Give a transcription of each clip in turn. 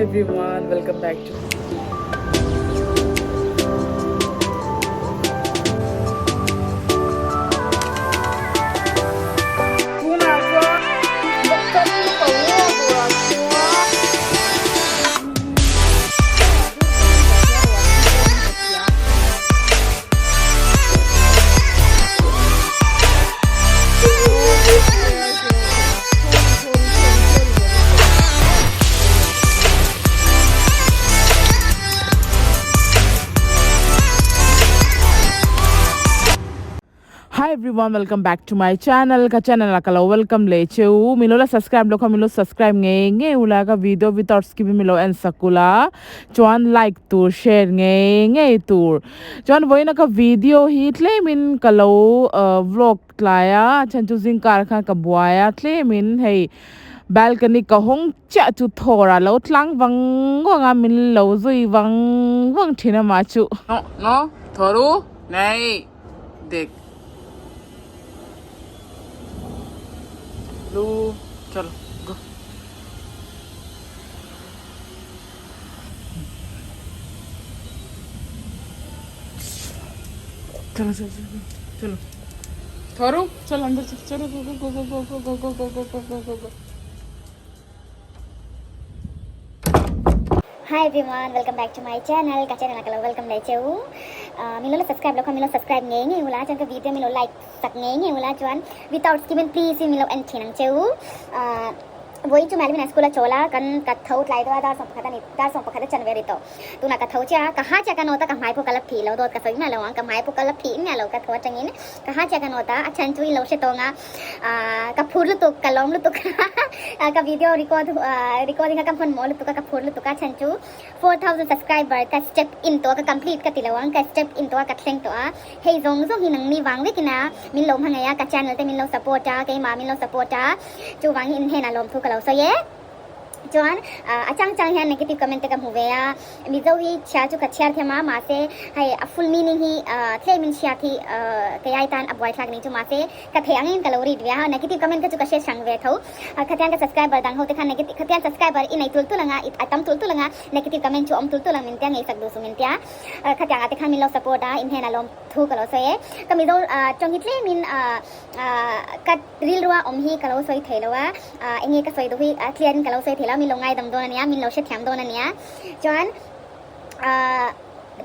everyone, welcome back to Hi everyone, welcome back to my channel. Ka channel akala welcome le cheu. Milo la subscribe lo ka milo subscribe nge ula ka video without skipping milo and sakula. Chuan like to share nge tour. Chuan voina ka video hi tle min kalo vlog tlaya chan chu zing kar kha ka buaya tle min hey balcony ka hong cha chu thora lo tlang wang wanga min lo zui wang thina ma chu. No thoru nei dek लो चलो गो चलो चलो चलो चलो थोरू चल अंदर चल चलो गो गो गो गो गो गो गो गो गो गो गो गो Hi everyone, welcome back to my channel. Ka channel akala welcome le cheu. Milo subscribe lo ka milo subscribe nge ula chan ka video milo like sak nge ula chuan without skipping please milo and thinang cheu. Vawiin chu malmin school chola kan kathau tlai do da som khata ni da som pakhata chanveri to tuna kathau cha kaha cha kanota ka mai po kalap thi lo dot ka soi na lo ka mai po kalap thi na lo ka thwa changin kaha cha kanota achan chui lo she tonga ka phur lu to ka lom lu to ka video recording ka phon mo lu to ka phur lu to ka chan chu 4000 subscriber ka step in to ka complete ka tilawang ka step in to ka thleng to hey zong zong hinang ni wang we kina min lom hangaya ka channel te min lo support ta ke ma min lo support ta chu wang in he na lom thu kalau saya Joan acang-acang yang negatif komen tegam huwea Mizo hi cia cu kacir thema mase hai a full meaning hi the min cia thi kayaitan avoid lag ni cu mase ka theyangin kalori dia negative comment ka cu ka share sang ve thau khatyan ka subscriber dang ho te khan negative khatyan subscriber inai tul tulanga it atam tul tulanga negative comment cu om tul tulang min tia ngai sak du su min tia khatyan ate khan min lo support a in hena lom thu kalau soye ka Mizo trong hitle min kat reel ruwa om hi kalau soi theilawa engi ka soi du hi clear kalau soi thela min lo ngai dam dona nia min lo she thiam dona nia chuan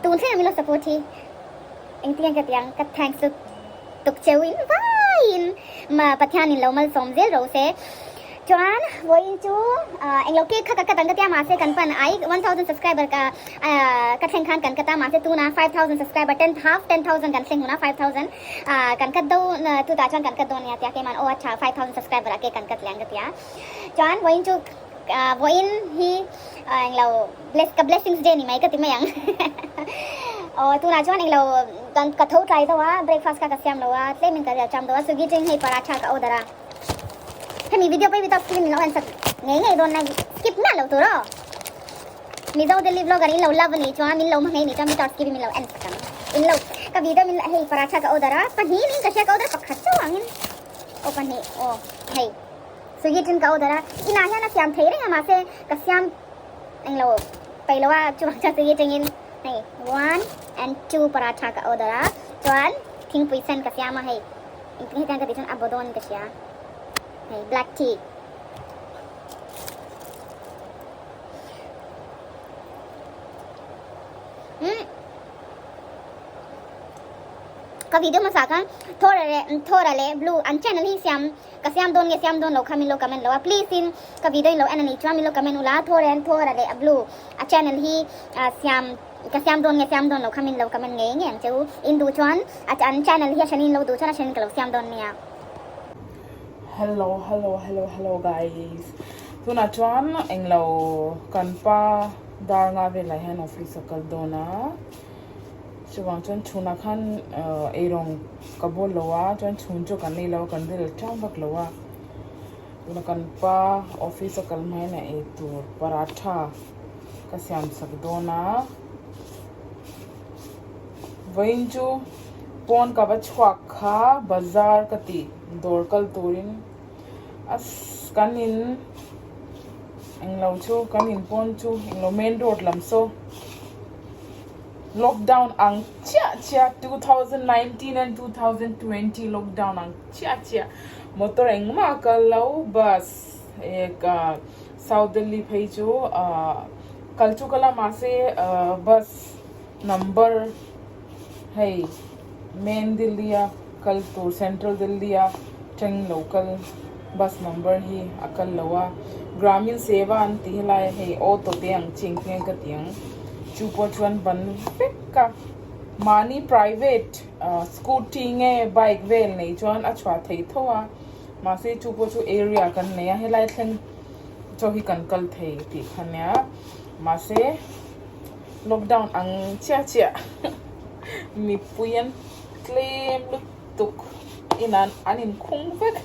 tun se min lo support hi eng tiang ka tiang ka thanks to tuk chewin vain ma pathian in lo mal som zel ro se chuan Vawiin chu eng lo ke kha ka tang ka tia ma se kan pan ai 1000 subscriber ka theng khan kan ka ta ma se tu na 5000 subscriber 10000 kan theng huna 5000 kan ka do tu ta chuan kan ka do nia tia ke man o acha 5000 subscriber ke kan ka tlang ka tia chuan Vawiin chu Vawiin hi ang lo blessings day ni mai ka ti mayang tu na chuan ang lo kan ka thau try dawa breakfast ka siam lo wa tle min ka cham dawa sugi ting hei paratha ka order he mi video pe without skipping lo an sak ngai don na skip na lo tu ro Mizo Dailyvlog in lo love ni chuan min lo ma ngai ni cham without skipping min lo an sak in lo ka video min hei paratha ka order pa hi ni ka share ka order pakhat chu angin open he hey sugi tin ka order ina hian na siam thei renga ma se ka siam ang lo pai lo wa chu cha sugi tingin hey 1 and 2 paratha ka order chuan thing puisen ka siam ma hey ingting tan ka ti chuan abodon ka sia hey black tea ka video ma sa kan thora le blue an channel hi siam ka siam don lo khamin lo comment lo please in ka video lo anani chwa min lo comment ula thora le blue a channel hi siam ka siam don lo khamin lo comment nge ang chu in du chuan an channel hi shanin lo du chana shanin ka lo siam don nia hello guys tuna chuan eng lo kan pa dar nga ve lai han office kal dona chuwang chuan chuna khan erong kabol lowa chuan chhun chu kan nei lo kan del chang bak lowa tuna kan pa office kal mai na e tur paratha ka siam sak dona Vawiin chu pon ka ba chhuak kha bazar ka ti dorkal turin as kanin englo chu kan in pon chu englo main road lam so lockdown ang chia 2019 and 2020 lockdown ang chia motor engma kalau bus ek South Delhi phai chu kalchu kala mase bus number hey main Delhi kal to central Delhi chang local bus number hi akal lawa gramin seva anti lai hey auto tiang ching ka tiang chupo chuan ban ka mani private scooty nge bike vel nei chuan a chwa thei thowa ma se chupo chu area kan ne he lai thlen cho hi kan kal thei ti khania ma se lockdown ang chia mi puyan claim tuk inan anin khung vek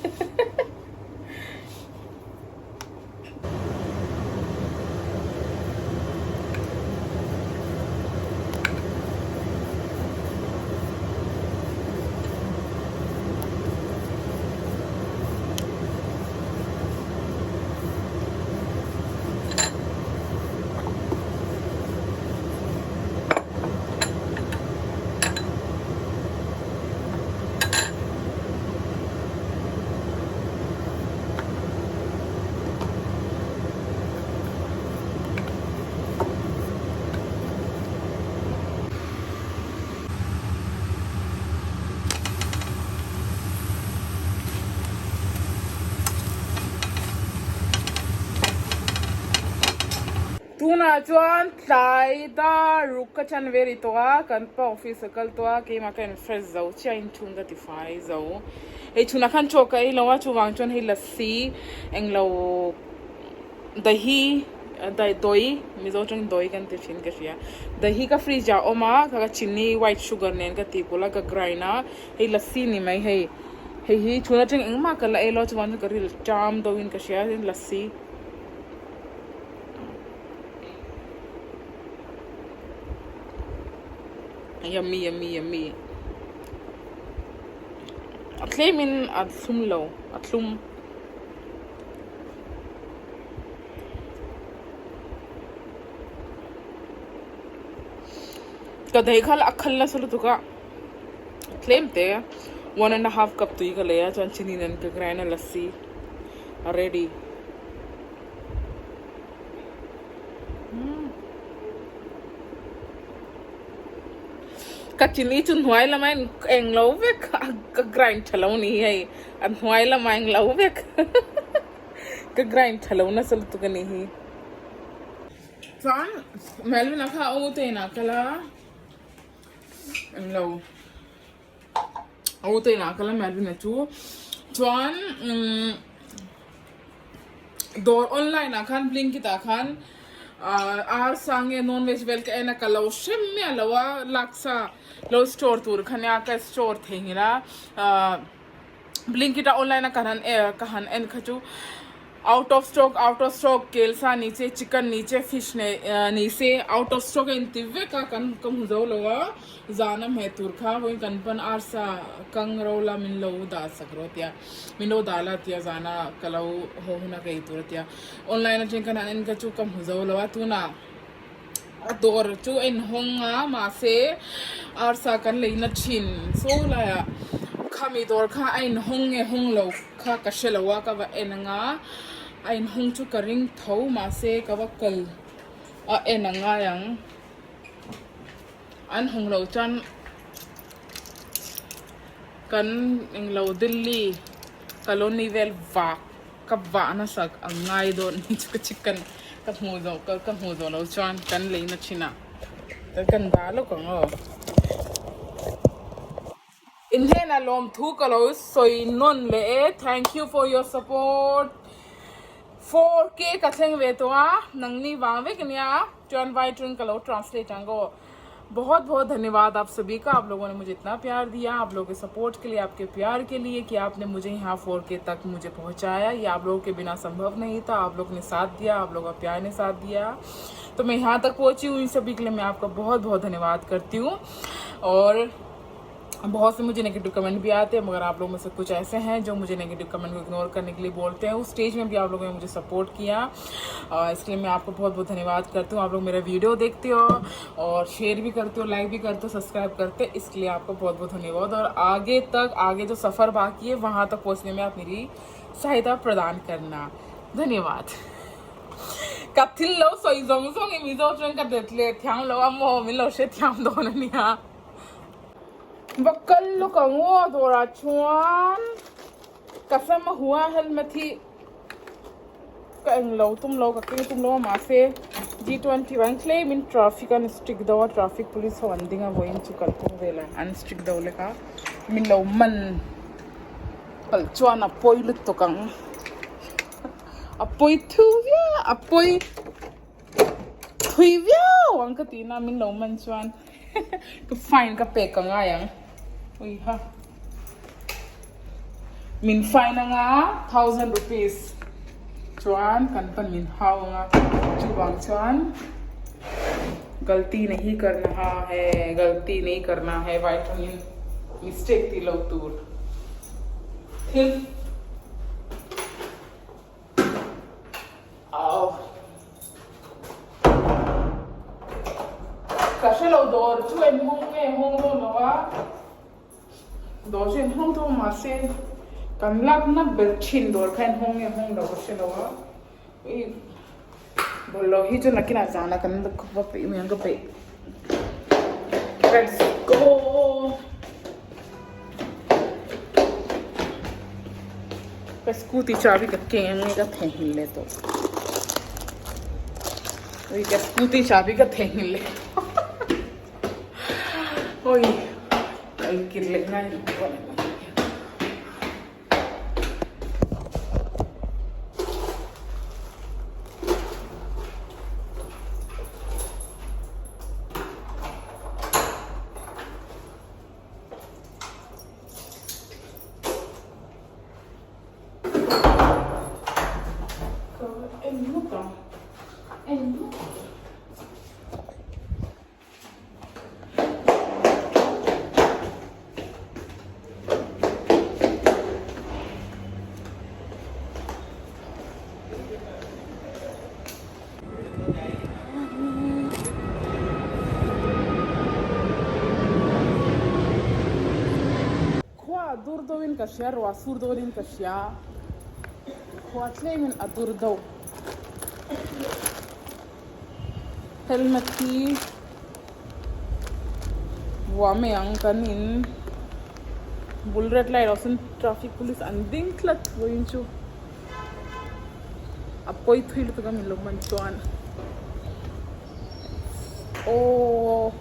tuna chuan tlai da ruka chan veri toa kan pa office kal toa ke ma kan fresh zo chia in chun da tifai zo ei chuna khan cho kai lawa chu wang chon hi lassi englo dahi dai doi mizo chang doi kan te chin ka ria dahi ka free ja oma ka chini white sugar nen ka ti pola ka graina ei lassi ni mai hei hi chuna chang engma ka la elo chuan ka ril cham do in ka ria lassi yummy atlemin atlum lo atlum kadai khal akhal na sulu tuka claim te 1.5 cup tui ka leya chan chini nan ka graina lassi ready ka chini chun huai la main eng lo vek ka grind thalo ni hai an huai la main lo vek ka grind thalo na sal tu ka ni hi fan melvin akha o te na kala eng lo o te na kala melvin chu chuan door online akhan blinkit akhan ar sange non veg vel ka ena kalo shemme alawa laksa lo store tur khania ka store thengila blinkita online kahan en khachu out of stock kelsa niche chicken niche fish ne niche out of stock in tive ka kan kam huzo lowa zanam he tur kha hoi kan pan arsa kang rola min lo da sakrotia min lo dala tia zana kalau ho huna kai turtia online chen kan en ka chu kam huzo lowa tuna ador chu en honga ma se arsa kan leina chin so la khami dor kha ain honge honglo kha ka shelawa ka wa enanga ain hong chu ka ring thau ma se ka wa kal a enanga yang an honglo chan kan englo Delhi colony vel va ka va na sak angai don ni chu chicken ka mu zo lo chan kan leina china ta kan da lo ko ngo inhena lawm thu kalo soi non le thank you for your support 4k ka thleng ve to a nangni wang ve knya john white kalo translate ango बहुत बहुत धन्यवाद आप सभी का आप लोगों ने मुझे इतना प्यार दिया आप लोगों के सपोर्ट के लिए आपके प्यार के लिए कि आपने मुझे यहाँ 4K तक मुझे पहुँचाया ये आप लोगों के बिना संभव नहीं था आप लोगों ने साथ दिया आप लोगों का प्यार ने साथ दिया तो मैं यहाँ तक पहुँची हूँ इन सभी के लिए मैं आपका बहुत बहुत धन्यवाद करती हूँ और बहुत से मुझे नेगेटिव कमेंट भी आते हैं, मगर आप लोग में से कुछ ऐसे हैं जो मुझे नेगेटिव कमेंट को इग्नोर करने के लिए बोलते हैं। उस स्टेज में भी आप लोगों ने मुझे सपोर्ट किया, इसलिए मैं आपको बहुत बहुत धन्यवाद करती हूँ। आप लोग मेरा वीडियो देखते हो और शेयर भी करते हो, लाइक भी करते हो, सब्सक्राइब करते हो, इसलिए आपको बहुत बहुत धन्यवाद। और आगे जो सफ़र बाकी है वहाँ तक पहुँचने में आप मेरी सहायता प्रदान करना। धन्यवाद। कथिलो सोइजोंग सोंग मिजो चुन का देतले थ्यांग लो अमो मिलो शे थ्यांग दोननिया बकल लो कंगो दोरा चुन कसम हुआ हल मथी कएंग लो तुम लो मासे G21 claim in traffic and strict daw traffic police hondinga Vawiin Chu Good vela and strict daw leka min lo man kal chuan apoi lut to kang apoi thuvya apoi thuvya wang ka tina min lo man chuan ka fine ka pe ka nga yang ui ha min fine nga 1,000 rupees chuan kan pan min hao nga chuwang chuan गलती नहीं करना है vitamin mistake थी लो दूर फिर आओ कैसे लो दौर चुन होंगे लो नवा दोषिन होंग तो मासे कंलाप ना बेचिन दौर खान होंगे लो कैसे लो बोलो ही जो नकिना जाना करने तो खूब पे मैं अंग पे let's go बस स्कूटी चाबी करके अंगे का थे हिले तो वही क्या स्कूटी चाबी का थे हिले ओए कल किरले ना Adurdowin kasya, Ruasurdowin kasya. Huatlemin adurdow. Helmet ki wame ang kanin bull red light osin traffic police anding klat Vawiin Chu apoi thuil to kam log man chuan oh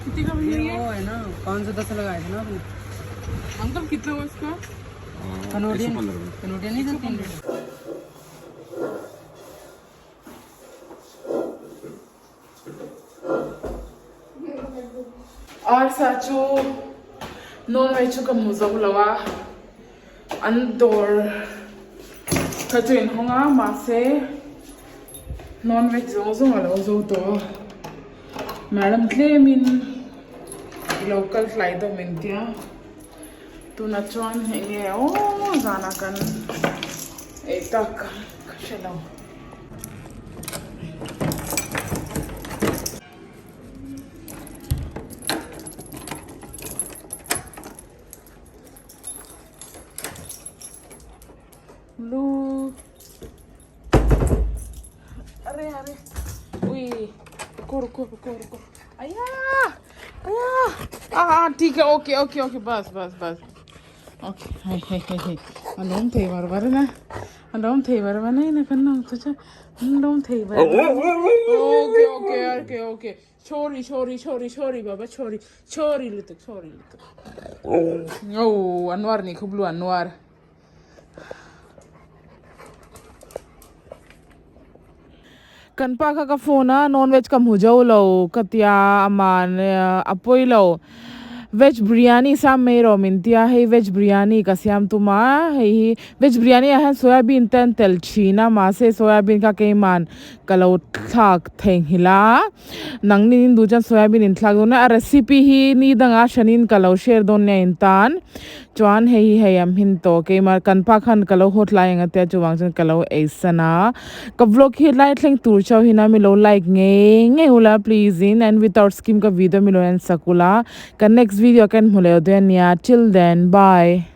कितनी का भैया वो है ना 510 लगाए थे ना आपने अंकल कितना हुआ इसका कनोडियन नहीं था 3 लीटर और साचो नॉन वेज का मुझे लगा अंदर कचुइन होगा मासे नॉन वेज जो वाला जो तो madam claim in local flight तो मिलतिया तू नचवान है ओ जाना कन एक तक चलो लू अरे अरे उई रुको आया ठीक है ओके बस ओके हाय अलम थे बार ना अलम थे बार नहीं ना करना तो अलम थे बार ओके छोरी बाबा छोरी लुतक ओ अनवर नहीं खुबलू अनवर कनपा का फोन नॉन वेज का मुझो लो कतिया अमान अपोई लो veg biryani sam mai ro min tia hei veg biryani ka siam tu ma hei veg biryani a han soybean ten tel china ma se soybean ka ke man kalo thak theng hila nang nin du jan soybean in thak na recipe hi ni danga shanin kalo share don ne in tan chuan hei am hin to ke ma kan pa khan kalo hot lai anga te chuwang jan kalo esana ka vlog hi lai thleng tur chau hina mi lo like nge ula please in and without skim ka video mi lo en sakula ka next video kan hule do nia till then bye.